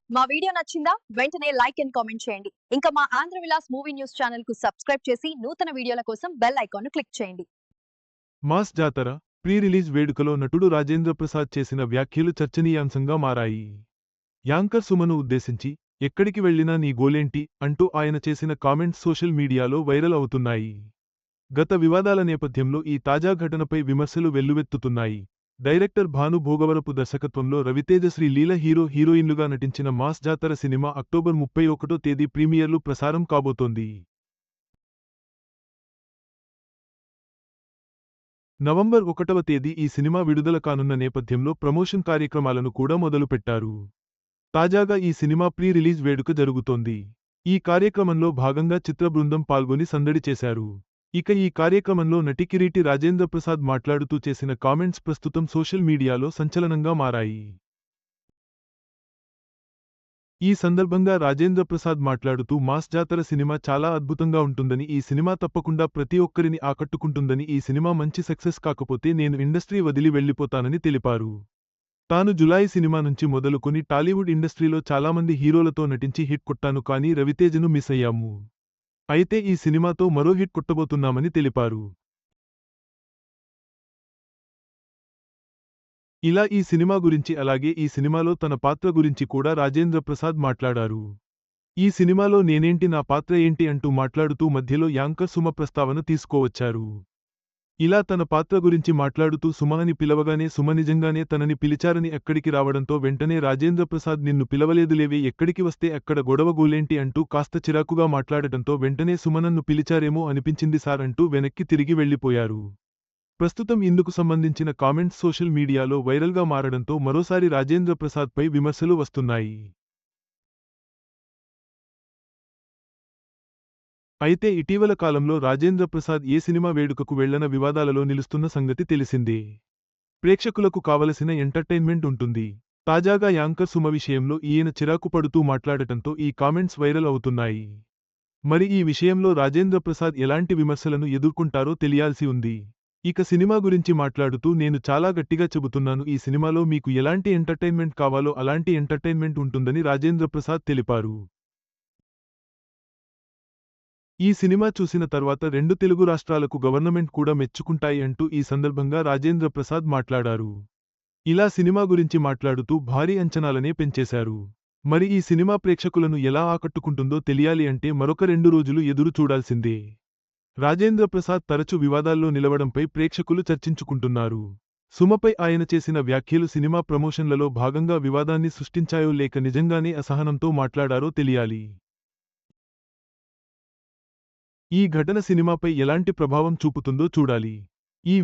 మా వీడియో నచ్చిందా? వెంటనే లైక్ అండ్ కామెంట్ చేయండి. ఇంకా మా Andhra Vilas movie news channel కు సబ్స్క్రైబ్ చేసి నూతన వీడియోల కోసం బెల్ ఐకాన్ క్లిక్ చేయండి. మాస్ జాతర ప్రీ రిలీజ్ వేడుకలో నటుడు రాజేంద్ర ప్రసాద్ చేసిన వ్యాఖ్యలు చర్చనీయాంశంగా మారాయి. యాంకర్ సుమను ఉద్దేశించి ఎక్కడికి వెళ్లినా నీ గోలేంటి అంటూ ఆయన చేసిన కామెంట్స్ సోషల్ మీడియాలో వైరల్ అవుతున్నాయి. గత వివాదాల నేపథ్యంలో ఈ తాజా ఘటనపై విమర్శలు వెల్లువెత్తుతున్నాయి. డైరెక్టర్ భాను భోగవరపు దర్శకత్వంలో రవితేజ శ్రీలీల హీరోయిన్లుగా నటించిన మాస్ జాతర సినిమా అక్టోబర్ 31వ తేదీ ప్రీమియర్లు ప్రసారం కాబోతోంది. నవంబర్ 1వ తేదీ ఈ సినిమా విడుదల కానున్న నేపథ్యంలో ప్రమోషన్ కార్యక్రమాలను కూడా మొదలుపెట్టారు. తాజాగా ఈ సినిమా ప్రీ రిలీజ్ వేడుక జరుగుతోంది. ఈ కార్యక్రమంలో భాగంగా చిత్ర బృందం పాల్గొని సందడి చేశారు. ఇక ఈ కార్యక్రమంలో నటి కిరీటి రాజేంద్ర ప్రసాద్ మాట్లాడుతూ చేసిన కామెంట్స్ ప్రస్తుతం సోషల్ మీడియాలో సంచలనంగా మారాయి. ఈ సందర్భంగా రాజేంద్ర ప్రసాద్ మాట్లాడుతూ మాస్ జాతర సినిమా చాలా అద్భుతంగా ఉంటుందని, ఈ సినిమా తప్పకుండా ప్రతి ఒక్కరిని ఆకట్టుకుంటుందని, ఈ సినిమా మంచి సక్సెస్ కాకపోతే నేను ఇండస్ట్రీ వదిలి వెళ్లిపోతానని తెలిపారు. తాను జులాయి సినిమా నుంచి మొదలుకొని టాలీవుడ్ ఇండస్ట్రీలో చాలామంది హీరోలతో నటించి హిట్ కొట్టాను, కానీ రవితేజను మిస్ అయ్యాము. అయితే ఈ సినిమాతో మరో హిట్ కొట్టబోతున్నామని తెలిపారు. ఇలా ఈ సినిమా గురించి, అలాగే ఈ సినిమాలో తన పాత్ర గురించి కూడా రాజేంద్ర ప్రసాద్ మాట్లాడారు. ఈ సినిమాలో నేనేంటి, నా పాత్ర ఏంటి అంటూ మాట్లాడుతూ మధ్యలో యాంకర్ సుమ ప్రస్తావన తీసుకువచ్చారు. ఇలా తన పాత్ర గురించి మాట్లాడుతూ సుమ అని పిలవగానే సుమ నిజంగానే తనని పిలిచారని అక్కడికి రావడంతో వెంటనే రాజేంద్ర ప్రసాద్ నిన్ను పిలవలేదులేవే, ఎక్కడికి వస్తే అక్కడ గొడవ గోలేంటి అంటూ కాస్త చిరాకుగా మాట్లాడటంతో వెంటనే సుమ నన్ను పిలిచారేమో అనిపించింది సార్ అంటూ వెనక్కి తిరిగి వెళ్లిపోయారు. ప్రస్తుతం ఇందుకు సంబంధించిన కామెంట్స్ సోషల్ మీడియాలో వైరల్గా మారడంతో మరోసారి రాజేంద్ర ప్రసాద్పై విమర్శలు వస్తున్నాయి. అయితే ఇటీవల కాలంలో రాజేంద్ర ప్రసాద్ ఏ సినిమా వేడుకకు వెళ్లన వివాదాలలో నిలుస్తున్న సంగతి తెలిసిందే. ప్రేక్షకులకు కావలసిన ఎంటర్టైన్మెంట్ ఉంటుంది. తాజాగా యాంకర్ సుమ విషయంలో ఈయన చిరాకు పడుతూ మాట్లాడటంతో ఈ కామెంట్స్ వైరల్ అవుతున్నాయి. మరి ఈ విషయంలో రాజేంద్ర ప్రసాద్ ఎలాంటి విమర్శలను ఎదుర్కొంటారో తెలియాల్సి ఉంది. ఇక సినిమా గురించి మాట్లాడుతూ నేను చాలా గట్టిగా చెబుతున్నాను, ఈ సినిమాలో మీకు ఎలాంటి ఎంటర్టైన్మెంట్ కావాలో అలాంటి ఎంటర్టైన్మెంట్ ఉంటుందని రాజేంద్ర ప్రసాద్ తెలిపారు. ఈ సినిమా చూసిన తర్వాత 2 తెలుగు రాష్ట్రాలకు గవర్నమెంట్ కూడా మెచ్చుకుంటాయి అంటూ ఈ సందర్భంగా రాజేంద్ర ప్రసాద్ మాట్లాడారు. ఇలా సినిమా గురించి మాట్లాడుతూ భారీ అంచనాలనే పెంచేశారు. మరి ఈ సినిమా ప్రేక్షకులను ఎలా ఆకట్టుకుంటుందో తెలియాలి అంటే మరొక 2 రోజులు ఎదురు చూడాల్సిందే. రాజేంద్ర ప్రసాద్ తరచు వివాదాల్లో నిలవడంపై ప్రేక్షకులు చర్చించుకుంటున్నారు. సుమపై ఆయన చేసిన వ్యాఖ్యలు సినిమా ప్రమోషన్లలో భాగంగా వివాదాన్ని సృష్టించాయో లేక నిజంగానే అసహనంతో మాట్లాడారో తెలియాలి. ఈ ఘటన సినిమాపై ఎలాంటి ప్రభావం చూపుతుందో చూడాలి.